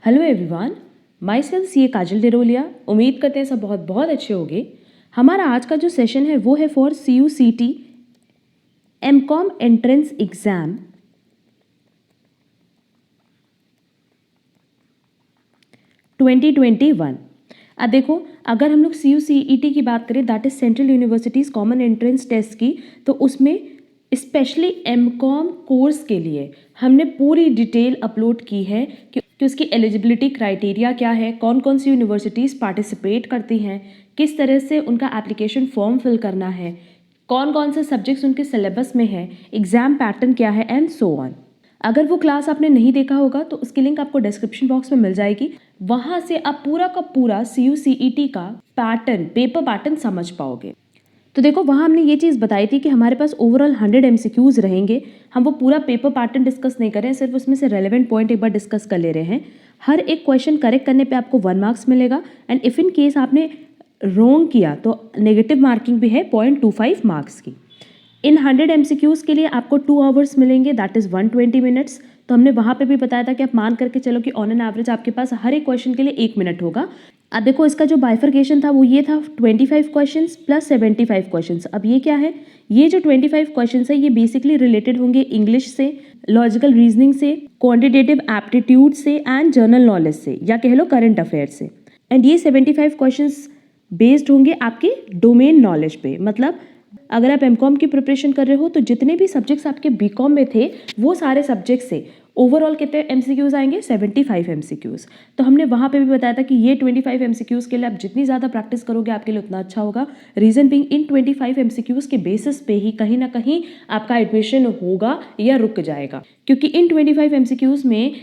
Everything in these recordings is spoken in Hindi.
हेलो एवरीवन, माई सेल्फ सी ए काजल डेरोलिया। उम्मीद करते हैं सब बहुत बहुत अच्छे होंगे। हमारा आज का जो सेशन है वो है for CUCT MCOM entrance exam 2021। अब देखो, अगर हम लोग CUCET की बात करें, that is central universities common entrance test की, तो उसमें स्पेशली MCOM कोर्स के लिए हमने पूरी डिटेल अपलोड की है कि उसकी एलिजिबिलिटी क्राइटेरिया क्या है, कौन कौन सी यूनिवर्सिटीज़ पार्टिसिपेट करती हैं, किस तरह से उनका एप्लीकेशन फॉर्म फिल करना है, कौन कौन से सब्जेक्ट्स उनके सिलेबस में है, एग्ज़ाम पैटर्न क्या है एंड सो ऑन। अगर वो क्लास आपने नहीं देखा होगा तो उसकी लिंक आपको डिस्क्रिप्शन बॉक्स में मिल जाएगी। वहाँ से आप पूरा का पूरा CUCET का पैटर्न, पेपर पैटर्न समझ पाओगे। तो देखो, वहाँ हमने ये चीज़ बताई थी कि हमारे पास ओवरऑल 100 MCQs रहेंगे। हम वो पूरा पेपर पैटर्न डिस्कस नहीं कर रहे हैं, सिर्फ उसमें से रेलेवेंट पॉइंट एक बार डिस्कस कर ले रहे हैं। हर एक क्वेश्चन करेक्ट करने पे आपको 1 मार्क्स मिलेगा एंड इफ़ इन केस आपने रॉन्ग किया तो नेगेटिव मार्किंग भी है 0.25 मार्क्स की। इन 100 MCQs के लिए आपको 2 आवर्स मिलेंगे, दैट इज़ 120 मिनट्स। तो हमने वहाँ पे भी बताया था कि आप मान करके चलो कि ऑन एन एवरेज आपके पास हर एक क्वेश्चन के लिए 1 मिनट होगा। अब देखो, इसका जो बाइफर्केशन था वो ये था 25 क्वेश्चंस प्लस 75 क्वेश्चंस। अब ये क्या है, ये जो 25 क्वेश्चंस है ये बेसिकली रिलेटेड होंगे इंग्लिश से, लॉजिकल रीजनिंग से, क्वांटिटेटिव एप्टीट्यूड से एंड जनरल नॉलेज से, या कह लो करंट अफेयर से। एंड ये 75 क्वेश्चंस बेस्ड होंगे आपके डोमेन नॉलेज पे। मतलब अगर आप MCOM की प्रिपरेशन कर रहे हो तो जितने भी सब्जेक्ट्स आपके BCOM में थे वो सारे सब्जेक्ट्स से ओवरऑल कितने MCQs आएंगे, 75 MCQs। तो हमने वहाँ पे भी बताया था कि ये 25 MCQs के लिए आप जितनी ज़्यादा प्रैक्टिस करोगे आपके लिए उतना अच्छा होगा। रीज़न बीइंग, इन 25 MCQs के बेसिस पे ही कहीं ना कहीं आपका एडमिशन होगा या रुक जाएगा, क्योंकि इन 25 MCQs में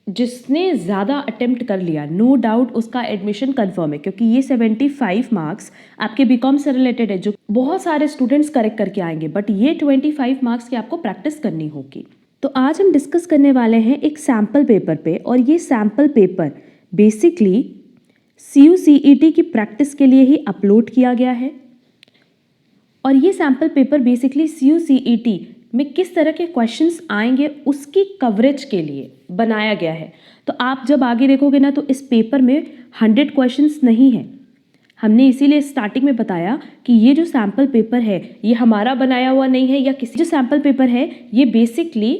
जिसने ज़्यादा अटेम्प्ट कर लिया नो डाउट उसका एडमिशन कंफर्म है, क्योंकि ये 75 मार्क्स आपके BCOM से रिलेटेड है जो बहुत सारे स्टूडेंट्स करेक्ट करके आएंगे, बट ये 25 मार्क्स की आपको प्रैक्टिस करनी होगी। तो आज हम डिस्कस करने वाले हैं एक सैम्पल पेपर पे, और ये सैम्पल पेपर बेसिकली CUCET की प्रैक्टिस के लिए ही अपलोड किया गया है। और ये सैम्पल पेपर बेसिकली CUCET में किस तरह के क्वेश्चंस आएंगे उसकी कवरेज के लिए बनाया गया है। तो आप जब आगे देखोगे ना तो इस पेपर में 100 क्वेश्चंस नहीं है। हमने इसीलिए स्टार्टिंग में बताया कि ये जो सैम्पल पेपर है ये हमारा बनाया हुआ नहीं है, या किसी जो सैम्पल पेपर है ये बेसिकली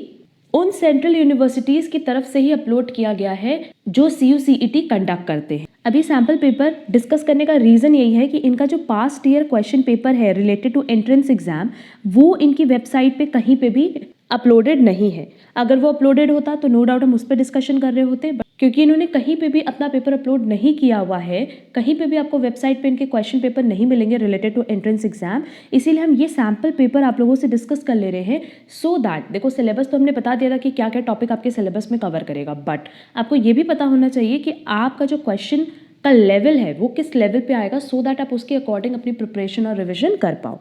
उन सेंट्रल यूनिवर्सिटीज़ की तरफ से ही अपलोड किया गया है जो CUCET कंडक्ट करते हैं। अभी सैम्पल पेपर डिस्कस करने का रीज़न यही है कि इनका जो पास्ट ईयर क्वेश्चन पेपर है रिलेटेड टू एंट्रेंस एग्जाम वो इनकी वेबसाइट पे कहीं पे भी अपलोडेड नहीं है। अगर वो अपलोडेड होता तो नो डाउट हम उस पर डिस्कशन कर रहे होते, क्योंकि इन्होंने कहीं पे भी अपना पेपर अपलोड नहीं किया हुआ है, कहीं पे भी आपको वेबसाइट पे इनके क्वेश्चन पेपर नहीं मिलेंगे रिलेटेड टू एंट्रेंस एग्जाम। इसीलिए हम ये सैम्पल पेपर आप लोगों से डिस्कस कर ले रहे हैं सो दैट, देखो सिलेबस तो हमने बता दिया था कि क्या क्या टॉपिक आपके सिलेबस में कवर करेगा, बट आपको ये भी पता होना चाहिए कि आपका जो क्वेश्चन का लेवल है वो किस लेवल पे आएगा, सो दैट आप उसके अकॉर्डिंग अपनी प्रिपरेशन और रिविजन कर पाओ।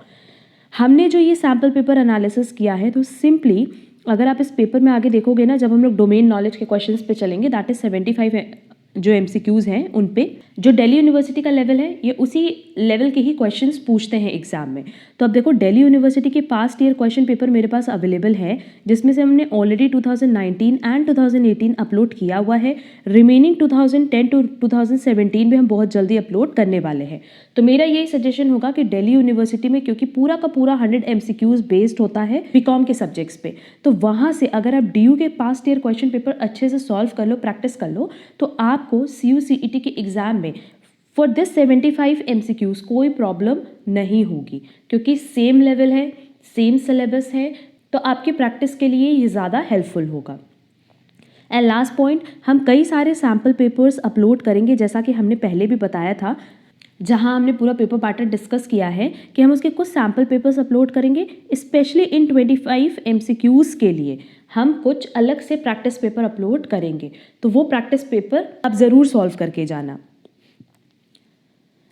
हमने जो ये सैम्पल पेपर एनालिसिस किया है तो सिंपली अगर आप इस पेपर में आगे देखोगे ना, जब हम लोग डोमेन नॉलेज के क्वेश्चंस पे चलेंगे, दैट इज 75 जो MCQs हैं उन पे जो दिल्ली यूनिवर्सिटी का लेवल है ये उसी लेवल के ही क्वेश्चंस पूछते हैं एग्जाम में। तो अब देखो, दिल्ली यूनिवर्सिटी के पास्ट ईयर क्वेश्चन पेपर मेरे पास अवेलेबल है, जिसमें से हमने ऑलरेडी 2019 एंड 2018 अपलोड किया हुआ है। रिमेनिंग 2010 टू 2017 भी हम बहुत जल्दी अपलोड करने वाले हैं। तो मेरा यही सजेशन होगा कि दिल्ली यूनिवर्सिटी में, क्योंकि पूरा का पूरा 100 MCQs बेस्ड होता है BCOM के सब्जेक्ट्स पे, तो वहाँ से अगर आप DU के पास्ट ईयर क्वेश्चन पेपर अच्छे से सॉल्व कर लो, प्रैक्टिस कर लो, तो आपको CUCET के एग्जाम में फॉर दिस 75 MCQs कोई प्रॉब्लम नहीं होगी, क्योंकि सेम लेवल है, सेम सिलेबस है, तो आपकी प्रैक्टिस के लिए ये ज़्यादा हेल्पफुल होगा। एंड लास्ट पॉइंट, हम कई सारे सैम्पल पेपर्स अपलोड करेंगे, जैसा कि हमने पहले भी बताया था, जहां हमने पूरा पेपर पैटर्न डिस्कस किया है कि हम उसके कुछ सैम्पल पेपर्स अपलोड करेंगे। स्पेशली इन 25 MCQs के लिए हम कुछ अलग से प्रैक्टिस पेपर अपलोड करेंगे, तो वो प्रैक्टिस पेपर आप ज़रूर सॉल्व करके जाना।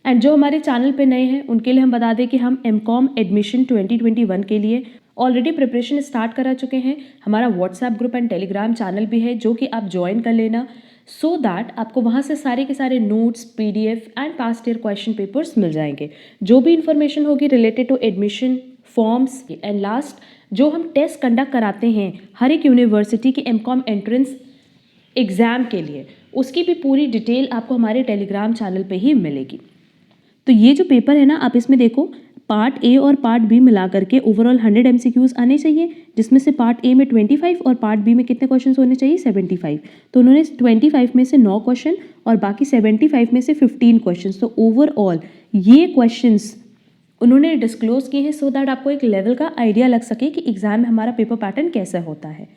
एंड जो हमारे चैनल पे नए हैं उनके लिए हम बता दें कि हम MCOM एडमिशन 2021 के लिए ऑलरेडी प्रिपरेशन स्टार्ट करा चुके हैं। हमारा WhatsApp group and Telegram channel भी है जो कि आप ज्वाइन कर लेना, सो दैट आपको वहाँ से सारे के सारे notes, PDF and past year question papers मिल जाएंगे। जो भी इन्फॉर्मेशन होगी related to admission forms and last जो हम टेस्ट कंडक्ट कराते हैं हर एक यूनिवर्सिटी की MCOM एंट्रेंस एग्ज़ाम के लिए, उसकी भी पूरी डिटेल आपको हमारे टेलीग्राम चैनल पे ही मिलेगी। तो ये जो पेपर है ना, आप इसमें देखो पार्ट ए और पार्ट बी मिला करके ओवरऑल 100 एमसीक्यूज आने चाहिए, जिसमें से पार्ट ए में 25 और पार्ट बी में कितने क्वेश्चंस होने चाहिए 75। तो उन्होंने 25 में से 9 क्वेश्चन और बाकी 75 में से 15 क्वेश्चंस, तो ओवरऑल ये क्वेश्चंस उन्होंने डिस्क्लोज किए हैं सो दैट आपको एक लेवल का आइडिया लग सके कि एग्जाम में हमारा पेपर पैटर्न कैसा होता है।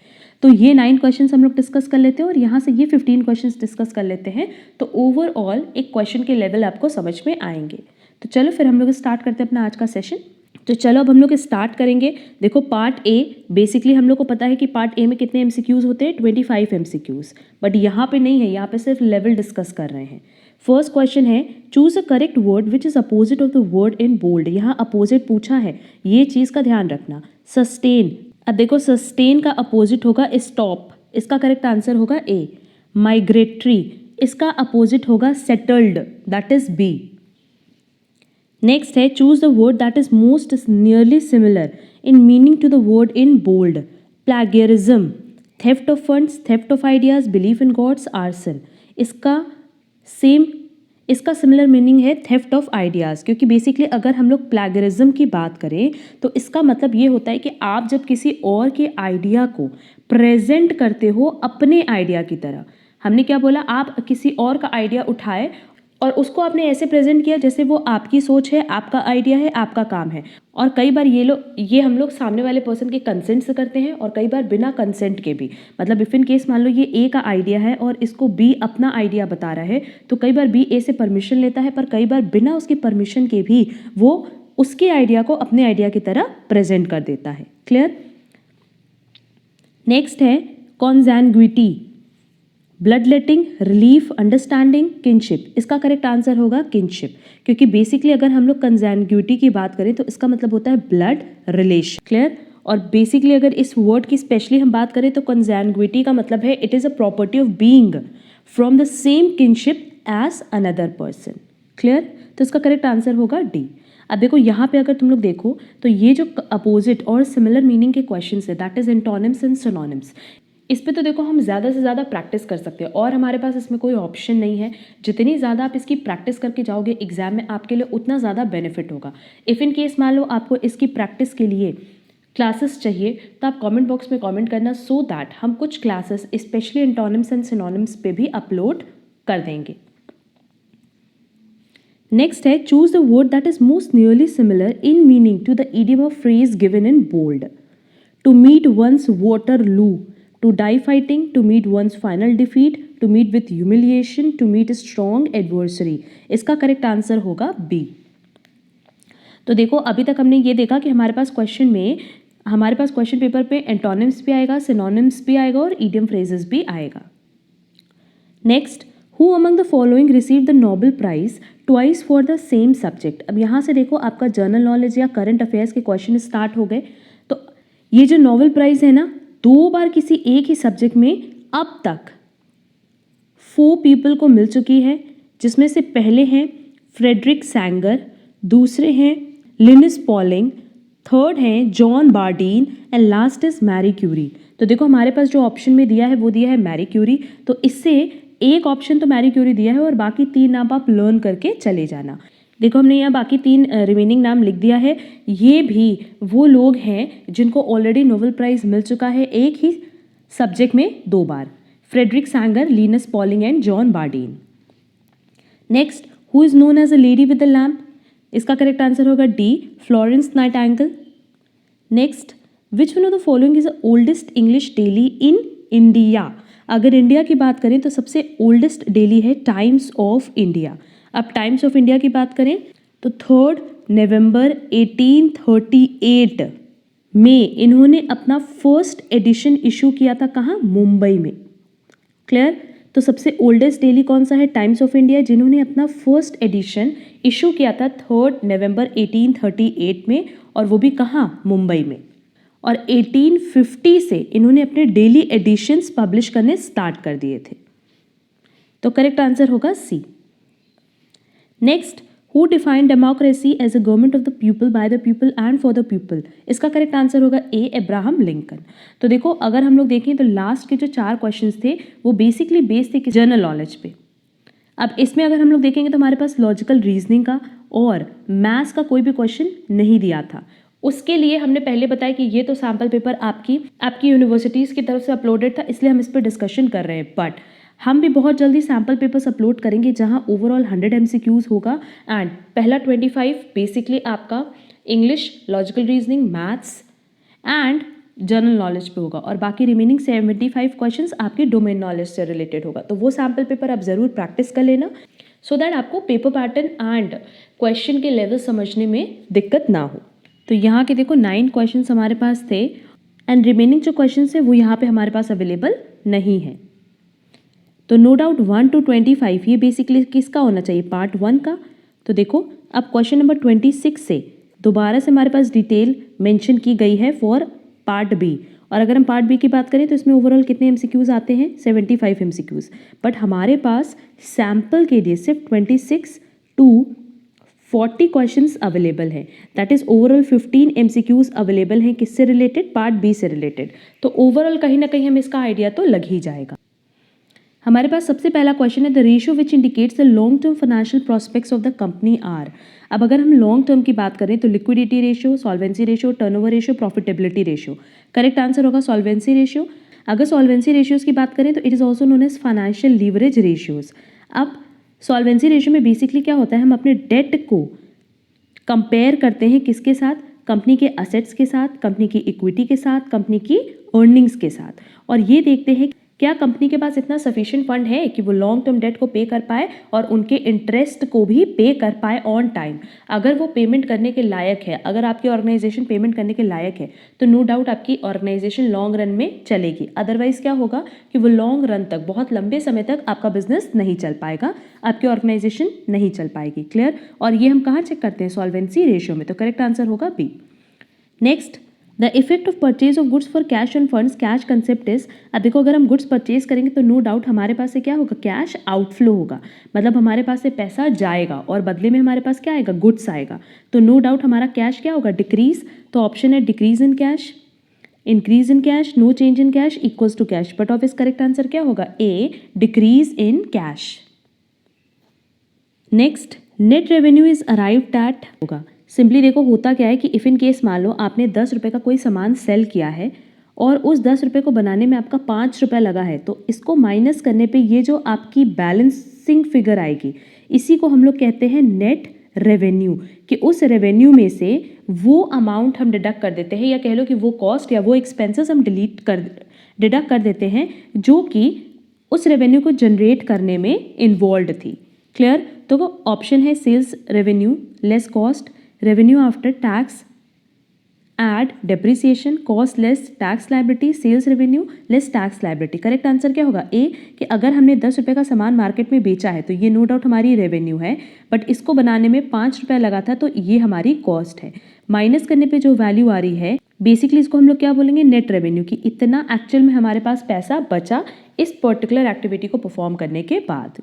तो ये 9 क्वेश्चंस हम लोग डिस्कस कर लेते हैं और यहाँ से ये 15 क्वेश्चंस डिस्कस कर लेते हैं, तो ओवरऑल एक क्वेश्चन के लेवल आपको समझ में आएंगे। तो चलो फिर हम लोग स्टार्ट करते हैं अपना आज का सेशन। तो चलो अब हम लोग स्टार्ट करेंगे। देखो पार्ट ए, बेसिकली हम लोग को पता है कि पार्ट ए में कितने एमसीक्यूज होते हैं 25 एमसीक्यूज, बट यहाँ पे नहीं है, यहाँ पे सिर्फ लेवल डिस्कस कर रहे हैं। फर्स्ट क्वेश्चन है choose a correct word which is opposite of the word in bold. यहाँ अपोजिट पूछा है, ये चीज़ का दैन रखना। सस्टेन, अब देखो सस्टेन का अपोजिट होगा स्टॉप, इसका करेक्ट आंसर होगा ए। माइग्रेटरी, इसका अपोजिट होगा settled, that is B. Next है choose the word that is most nearly similar in meaning to the word in bold. Plagiarism, theft of funds, theft of ideas, belief in gods, arson. इसका सिमिलर मीनिंग है थेफ्ट ऑफ आइडियाज़, क्योंकि बेसिकली अगर हम लोग प्लैगियरिज्म की बात करें तो इसका मतलब ये होता है कि आप जब किसी और के आइडिया को प्रेजेंट करते हो अपने आइडिया की तरह। हमने क्या बोला, आप किसी और का आइडिया उठाए और उसको आपने ऐसे प्रेजेंट किया जैसे वो आपकी सोच है, आपका आइडिया है, आपका काम है। और कई बार ये हम लोग सामने वाले पर्सन के कंसेंट से करते हैं और कई बार बिना कंसेंट के भी। मतलब इफ इन केस मान लो ये ए का आइडिया है और इसको बी अपना आइडिया बता रहा है, तो कई बार बी ए से परमिशन लेता है, पर कई बार बिना उसकी परमिशन के भी वो उसके आइडिया को अपने आइडिया की तरह प्रेजेंट कर देता है। क्लियर। नेक्स्ट है consanguinity, blood letting, relief, understanding, kinship. इसका करेक्ट आंसर होगा किनशिप, क्योंकि बेसिकली अगर हम लोग कंजैंग्विटी की बात करें तो इसका मतलब होता है ब्लड रिलेशन। क्लियर। और बेसिकली अगर इस वर्ड की स्पेशली हम बात करें तो कंजैंग्विटी का मतलब है it is a property of being from the same kinship as another person. Clear. तो इसका करेक्ट आंसर होगा डी। अब देखो यहाँ पे अगर तुम लोग देखो तो ये जो अपोजिट और सिमिलर मीनिंग के क्वेश्चन है that is antonyms and synonyms, इस पे तो देखो हम ज़्यादा से ज़्यादा प्रैक्टिस कर सकते हैं और हमारे पास इसमें कोई ऑप्शन नहीं है। जितनी ज़्यादा आप इसकी प्रैक्टिस करके जाओगे एग्जाम में आपके लिए उतना ज़्यादा बेनिफिट होगा। इफ़ इन केस मान लो आपको इसकी प्रैक्टिस के लिए क्लासेस चाहिए तो आप कमेंट बॉक्स में कमेंट करना सो दैट हम कुछ classes specially antonyms and synonyms पे भी अपलोड कर देंगे। नेक्स्ट है choose the word that is most nearly similar in meaning to the idiom of phrase given in bold. To meet one's Waterloo, to die fighting, to meet one's final defeat, to meet with humiliation, to meet a strong adversary। इसका करेक्ट आंसर होगा बी। तो देखो अभी तक हमने ये देखा कि हमारे पास क्वेश्चन पेपर पे एंटोनिम्स भी आएगा, सिनोनिम्स भी आएगा और इडियम फ्रेजेस भी आएगा। Next, who among the following receive the Nobel prize twice for the same subject. अब यहाँ से देखो आपका जनरल नॉलेज या करंट अफेयर्स के क्वेश्चन स्टार्ट हो गए। तो ये जो नोबेल प्राइज है ना, 2 बार किसी एक ही सब्जेक्ट में अब तक 4 पीपल को मिल चुकी है, जिसमें से पहले हैं फ्रेडरिक सैंगर, दूसरे हैं लिनिस पॉलिंग, थर्ड हैं John Bardeen and last is Marie Curie. तो देखो हमारे पास जो ऑप्शन में दिया है वो दिया है मैरी क्यूरी, तो इससे एक ऑप्शन तो मैरी क्यूरी दिया है और बाकी 3 नाम आप लर्न करके चले जाना। देखो हमने यहाँ बाकी 3 रिमेनिंग नाम लिख दिया है। ये भी वो लोग हैं जिनको ऑलरेडी नोबेल प्राइज़ मिल चुका है एक ही सब्जेक्ट में 2 बार, Frederick Sanger, Linus Pauling and John Bardeen. Next, who is known as a lady with a lamp. इसका करेक्ट आंसर होगा D, Florence Nightingale. Next, which one of the following is the oldest English daily in India. अगर इंडिया की बात करें तो सबसे ओल्डेस्ट डेली है टाइम्स ऑफ इंडिया। अब टाइम्स ऑफ इंडिया की बात करें तो 3 नवंबर 1838 में इन्होंने अपना फर्स्ट एडिशन इशू किया था। कहाँ? मुंबई में। क्लियर। तो सबसे ओल्डेस्ट डेली कौन सा है? टाइम्स ऑफ इंडिया, जिन्होंने अपना फर्स्ट एडिशन इशू किया था 3 नवंबर 1838 में, और वो भी कहाँ? मुंबई में। और 1850 से इन्होंने अपने डेली एडिशंस पब्लिश करने स्टार्ट कर दिए थे। तो करेक्ट आंसर होगा C. Next, who define democracy as a government of the people by the people and for the people? इसका करेक्ट आंसर होगा ए, अब्राहम लिंकन। तो देखो अगर हम लोग देखें तो लास्ट के जो 4 क्वेश्चंस थे वो बेसिकली बेस्ड थे जनरल नॉलेज पे। अब इसमें अगर हम लोग देखेंगे तो हमारे पास लॉजिकल रीजनिंग का और मैथ्स का कोई भी क्वेश्चन नहीं दिया था। उसके लिए हमने पहले बताया कि ये तो सैम्पल पेपर आपकी यूनिवर्सिटीज़ की तरफ से अपलोडेड था, इसलिए हम इस पर डिस्कशन कर रहे हैं। बट हम भी बहुत जल्दी सैम्पल पेपर्स अपलोड करेंगे जहां ओवरऑल 100 MCQs होगा एंड पहला 25 बेसिकली आपका English, logical reasoning, maths and general knowledge पे होगा और बाकी रिमेनिंग 75 क्वेश्चंस आपके डोमेन नॉलेज से रिलेटेड होगा। तो वो सैम्पल पेपर आप ज़रूर प्रैक्टिस कर लेना सो दैट आपको पेपर पैटर्न एंड क्वेश्चन के लेवल समझने में दिक्कत ना हो। तो यहाँ के देखो 9 क्वेश्चंस हमारे पास थे एंड रिमेनिंग जो क्वेश्चंस है वो यहाँ पे हमारे पास अवेलेबल नहीं है। तो नो डाउट 1 to 25 ये बेसिकली किसका होना चाहिए, पार्ट 1 का। तो देखो अब क्वेश्चन नंबर 26 से दोबारा से हमारे पास डिटेल मेंशन की गई है फॉर पार्ट बी। और अगर हम पार्ट बी की बात करें तो इसमें ओवरऑल कितने MCQs आते हैं, 75 MCQs। बट हमारे पास सैम्पल के लिए सिर्फ 26 to 40 क्वेश्चंस अवेलेबल हैं। That is overall 15 MCQs available हैं किससे रिलेटेड, पार्ट बी से रिलेटेड। तो ओवरऑल कहीं ना कहीं हमें इसका आइडिया तो लग ही जाएगा। हमारे पास सबसे पहला क्वेश्चन है the ratio which indicates the long term financial prospects of the company are. अब अगर हम लॉन्ग टर्म की बात करें तो liquidity ratio, solvency ratio, turnover ratio, profitability ratio. Correct answer होगा सॉल्वेंसी रेशियो। अगर सॉल्वेंसी रेशियोज की बात करें तो it is also known as financial leverage ratios. अब सॉल्वेंसी रेशियो में बेसिकली क्या होता है, हम अपने डेट को कंपेयर करते हैं किसके साथ, कंपनी के असेट्स के साथ, कंपनी की इक्विटी के साथ, कंपनी की अर्निंग्स के साथ, और ये देखते हैं क्या कंपनी के पास इतना सफिशिएंट फंड है कि वो लॉन्ग टर्म डेट को पे कर पाए और उनके इंटरेस्ट को भी पे कर पाए ऑन टाइम। अगर वो पेमेंट करने के लायक है, अगर आपकी ऑर्गेनाइजेशन पेमेंट करने के लायक है तो नो डाउट आपकी ऑर्गेनाइजेशन लॉन्ग रन में चलेगी। अदरवाइज क्या होगा कि वो लॉन्ग रन तक, बहुत लंबे समय तक आपका बिजनेस नहीं चल पाएगा, आपकी ऑर्गेनाइजेशन नहीं चल पाएगी। क्लियर? और ये हम कहाँ चेक करते हैं, सॉल्वेंसी रेशियो में। तो करेक्ट आंसर होगा B. Next, the effect of purchase of goods for cash on funds, cash concept is. अब देखो अगर हम गुड्स परचेज करेंगे तो नो डाउट हमारे पास से क्या होगा, कैश आउटफ्लो होगा, मतलब हमारे पास से पैसा जाएगा और बदले में हमारे पास क्या आएगा, गुड्स आएगा। तो नो डाउट हमारा कैश क्या होगा, डिक्रीज। तो ऑप्शन है decrease in cash, increase in cash, no change in cash, equals to cash. But of इस करेक्ट आंसर क्या होगा, A, decrease in cash. Next, net revenue is arrived at होगा। सिंपली देखो होता क्या है कि इफ़ इन केस मान लो आपने 10 रुपये का कोई सामान सेल किया है और उस 10 रुपये को बनाने में आपका 5 रुपये लगा है, तो इसको माइनस करने पे ये जो आपकी बैलेंसिंग फिगर आएगी इसी को हम लोग कहते हैं नेट रेवेन्यू। कि उस रेवेन्यू में से वो अमाउंट हम डिडक्ट कर देते हैं, या कह लो कि वो कॉस्ट या वो एक्सपेंसेस हम डिडक्ट कर देते हैं जो कि उस रेवेन्यू को जनरेट करने में इन्वॉल्व थी। क्लियर? तो वो ऑप्शन है sales revenue less cost, revenue after tax add depreciation, cost less tax liability, sales revenue less tax liability. Correct answer क्या होगा, ए, कि अगर हमने 10 रुपये का सामान मार्केट में बेचा है तो ये नो डाउट हमारी रेवेन्यू है, बट इसको बनाने में 5 रुपये लगा था तो ये हमारी कॉस्ट है। माइनस करने पे जो वैल्यू आ रही है बेसिकली इसको हम लोग क्या बोलेंगे, नेट रेवेन्यू, कि इतना एक्चुअल में हमारे पास पैसा बचा इस पर्टिकुलर एक्टिविटी को परफॉर्म करने के बाद।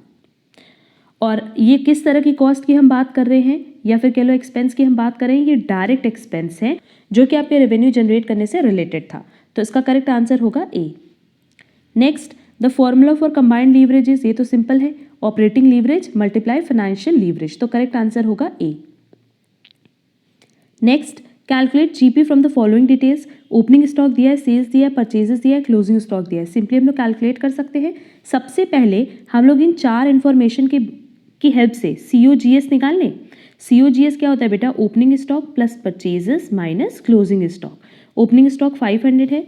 और ये किस तरह की कॉस्ट की हम बात कर रहे हैं या फिर कह लो एक्सपेंस की हम बात कर रहे हैं, ये डायरेक्ट एक्सपेंस है जो कि आपके रेवेन्यू जनरेट करने से रिलेटेड था। तो इसका करेक्ट आंसर होगा A. Next, the formula for combined leverages, ये तो सिंपल है, operating leverage multiply financial leverage. तो करेक्ट आंसर होगा A. Next, calculate GP from the following details. Opening stock दिया है, सेल्स दिया है, परचेजेस दिया है, क्लोजिंग स्टॉक दिया है। सिंपली हम लोग कैलकुलेट कर सकते हैं। सबसे पहले हम लोग इन 4 इन्फॉर्मेशन की हेल्प से COGS निकाल लें। COGS क्या होता है बेटा, opening stock plus purchases minus closing stock. Opening stock 500 है,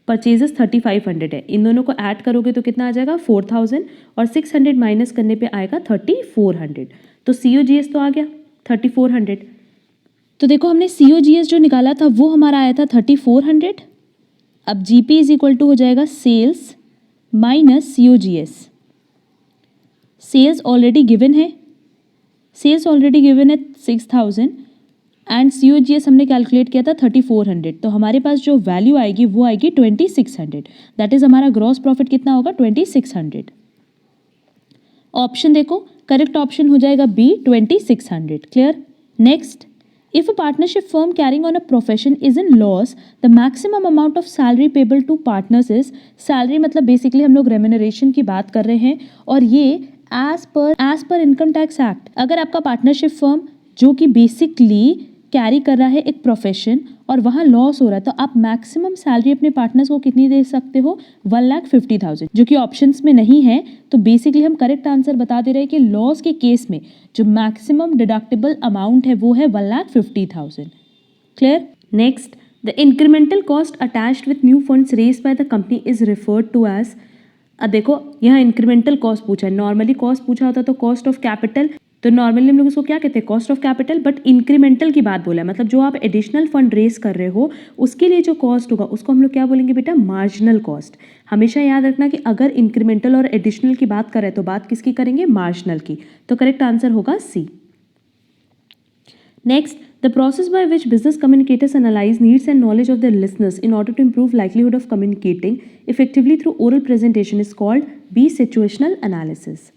परचेजेस 3500 है, इन दोनों को ऐड करोगे तो कितना आ जाएगा 4000 और 600 माइनस करने पे आएगा 3400। तो COGS तो आ गया 3400। तो देखो हमने COGS जो निकाला था वो हमारा आया था 3400। अब GP इज इक्वल टू हो जाएगा sales minus COGS। Sales already given है, 6000 एंड COGS हमने कैलकुलेट किया था 3400। तो हमारे पास जो वैल्यू आएगी वो आएगी 2600। दैट इज हमारा ग्रॉस प्रॉफिट कितना होगा 2600। ऑप्शन देखो, करेक्ट ऑप्शन हो जाएगा B 2600. Clear. Next, if a partnership firm carrying on a profession is in loss, the maximum amount of salary payable to partners is, salary मतलब बेसिकली हम लोग रेम्यूनरेशन की बात कर रहे हैं और ये as per income tax act, अगर आपका पार्टनरशिप फर्म जो कि बेसिकली कैरी कर रहा है एक प्रोफेशन और वहाँ लॉस हो रहा है, तो आप मैक्सिमम सैलरी अपने पार्टनर्स को कितनी दे सकते हो, 1,50,000, जो कि ऑप्शंस में नहीं है. तो बेसिकली हम करेक्ट आंसर बता दे रहे हैं कि लॉस के केस में जो मैक्सिमम डिडक्टेबल अमाउंट है वो है 1,50,000. Clear. Next, the incremental cost attached with new funds raised by the company is referred to as. अब देखो यहाँ इंक्रीमेंटल कॉस्ट पूछा है, नॉर्मली कॉस्ट पूछा होता तो कॉस्ट ऑफ कैपिटल, तो नॉर्मली हम लोग उसको क्या कहते हैं, cost of capital. But incremental की बात बोला है, मतलब जो आप एडिशनल फंड रेस कर रहे हो उसके लिए जो कॉस्ट होगा उसको हम लोग क्या बोलेंगे बेटा, मार्जिनल कॉस्ट. हमेशा याद रखना कि अगर इंक्रीमेंटल और एडिशनल की बात करें तो बात किसकी करेंगे, मार्जिनल की. तो करेक्ट आंसर होगा C. Next, the process by which business communicators analyze needs and knowledge of the listeners in order to improve livelihood of communicating effectively through oral presentation is called B situational analysis.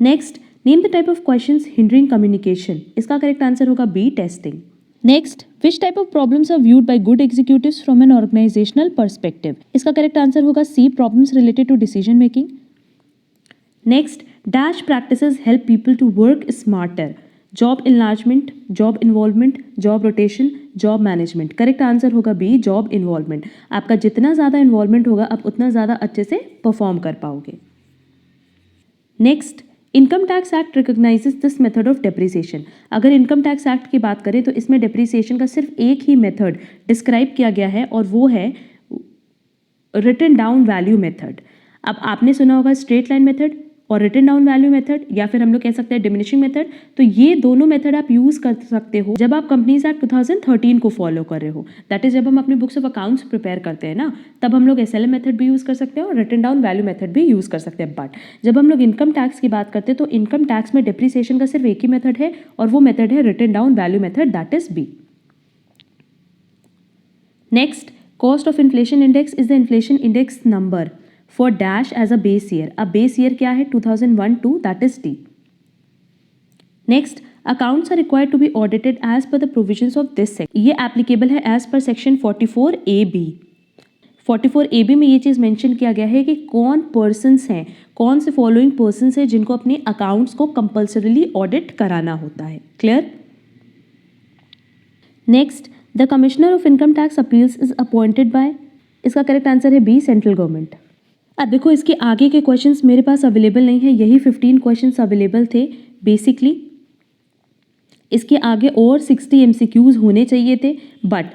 Next, name the type of questions hindering communication. इसका करेक्ट आंसर होगा B, testing. Next, which type of problems are viewed by good executives from an organizational perspective. इसका करेक्ट आंसर होगा C, problems related to decision making. Next, dash practices help people to work smarter. Job enlargement, job involvement, job rotation, job management. Correct answer होगा बी, जॉब इन्वॉल्वमेंट. आपका जितना ज़्यादा इन्वॉल्वमेंट होगा आप उतना ज़्यादा अच्छे से परफॉर्म कर पाओगे. Next, income tax act recognises this method of depreciation. अगर इनकम टैक्स एक्ट की बात करें तो इसमें डेप्रिसिएशन का सिर्फ एक ही मेथड डिस्क्राइब किया गया है और वो है रिटन डाउन वैल्यू मेथड. अब आपने सुना होगा स्ट्रेट लाइन मेथड और रिटन डाउन वैल्यू मेथड, या फिर हम लोग कह सकते हैं डिमिनिशिंग मेथड. तो ये दोनों मेथड आप यूज़ कर सकते हो जब आप कंपनीज एक्ट 2013 को फॉलो कर रहे हो. दैट इज जब हम अपनी बुक्स ऑफ अकाउंट्स प्रिपेयर करते हैं ना, तब हम लोग SLM मेथड भी यूज़ कर सकते हैं और रिटन डाउन वैल्यू मेथड भी यूज़ कर सकते हैं. बट जब हम लोग इनकम टैक्स की बात करते हैं तो इनकम टैक्स में डिप्रिसिएशन का सिर्फ एक ही मेथड है और वो मेथड है written down value method, that is B. Next, cost of inflation index is the inflation index number for dash as a base year. अब base year क्या है, 2001-2, that is D. Next, accounts are required to be audited as per the provisions of this section. ये applicable है as per section 44AB. 44AB में ये चीज़ मेंशन किया गया है कि कौन पर्सन्स हैं, कौन से फॉलोइंग पर्सन्स हैं जिनको अपने अकाउंट्स को कंपल्सरीली ऑडिट कराना होता है. Clear. Next, the commissioner of income tax appeals is appointed by. इसका करेक्ट आंसर है बी, सेंट्रल गवर्नमेंट. अब देखो इसके आगे के क्वेश्चंस मेरे पास अवेलेबल नहीं है, यही 15 क्वेश्चंस अवेलेबल थे बेसिकली. इसके आगे और 60 MCQs होने चाहिए थे, बट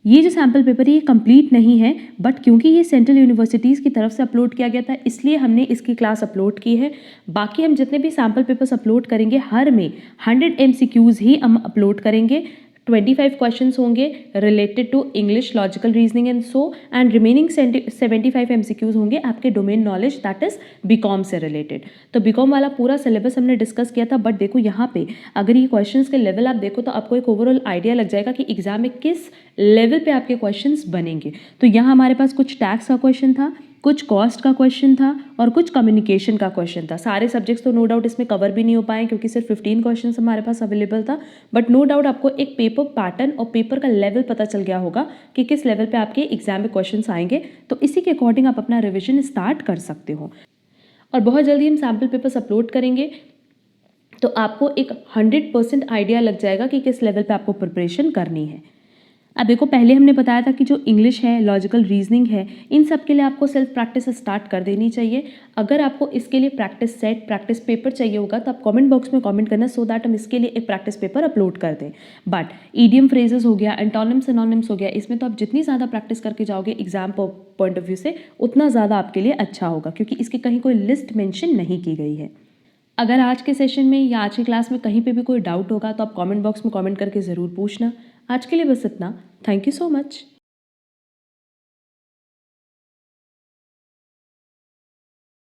ये जो सैम्पल पेपर है ये कंप्लीट नहीं है. बट क्योंकि ये सेंट्रल यूनिवर्सिटीज़ की तरफ से अपलोड किया गया था इसलिए हमने इसकी क्लास अपलोड की है. बाकी हम जितने भी सैम्पल पेपर्स अपलोड करेंगे हर में 100 MCQs ही हम अपलोड करेंगे. 25 क्वेश्चंस होंगे related to English, logical reasoning and so, and remaining 75 MCQs होंगे आपके domain knowledge, that is BCom से रिलेटेड. तो बीकॉम वाला पूरा सिलेबस हमने डिस्कस किया था. बट देखो यहाँ पे अगर ये क्वेश्चंस के लेवल आप देखो तो आपको एक ओवरऑल आइडिया लग जाएगा कि एग्जाम में किस लेवल पे आपके क्वेश्चंस बनेंगे. तो यहाँ हमारे पास कुछ टैक्स का क्वेश्चन था, कुछ कॉस्ट का क्वेश्चन था और कुछ कम्युनिकेशन का क्वेश्चन था. सारे सब्जेक्ट्स तो नो डाउट इसमें कवर भी नहीं हो पाए क्योंकि सिर्फ 15 क्वेश्चंस हमारे पास अवेलेबल था. बट नो डाउट आपको एक पेपर पैटर्न और पेपर का लेवल पता चल गया होगा कि किस लेवल पे आपके एग्जाम में क्वेश्चंस आएंगे. तो इसी के अकॉर्डिंग आप अपना रिविजन स्टार्ट कर सकते हो. और बहुत जल्दी हम सैम्पल पेपर्स अपलोड करेंगे तो आपको एक 100% आइडिया लग जाएगा कि किस लेवल पे आपको प्रिपरेशन करनी है. अब देखो पहले हमने बताया था कि जो इंग्लिश है, लॉजिकल रीजनिंग है, इन सब के लिए आपको सेल्फ प्रैक्टिस स्टार्ट कर देनी चाहिए. अगर आपको इसके लिए प्रैक्टिस सेट, प्रैक्टिस पेपर चाहिए होगा तो आप कमेंट बॉक्स में कमेंट करना सो दैट हम इसके लिए एक प्रैक्टिस पेपर अपलोड कर दें. बट ईडियम फ्रेजेस हो गया, एंटोनिम्स सिनोनिम्स हो गया, इसमें तो आप जितनी ज़्यादा प्रैक्टिस करके जाओगे एग्जाम पॉइंट ऑफ व्यू से उतना ज़्यादा आपके लिए अच्छा होगा क्योंकि इसकी कहीं कोई लिस्ट मेंशन नहीं की गई है. अगर आज के सेशन में या आज की क्लास में कहीं पे भी कोई डाउट होगा तो आप कमेंट बॉक्स में कमेंट करके ज़रूर पूछना. आज के लिए बस इतना. Thank you so much.